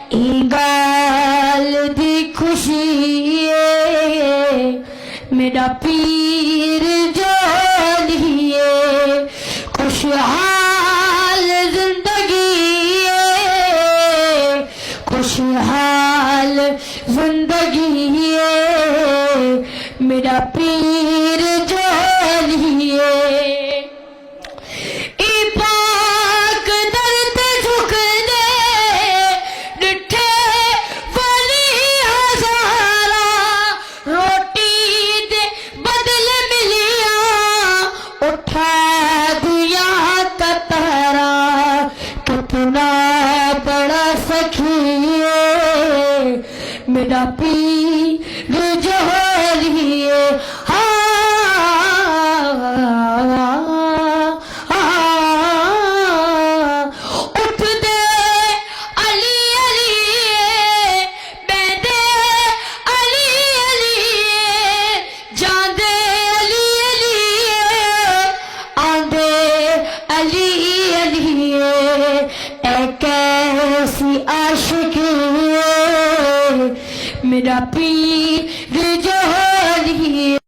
गाल दी खुशी मेरा पीर जोलिए खुशहाल जिंदगी खुशहाल जिंदगी मेरा पीर जोलिए बड़ा सखिए मेरा पीर जोलिए उठ दे अली अली बैदे अली अली जादे अली अली आंदे अली अली कैसी आशिकी मेरा पीर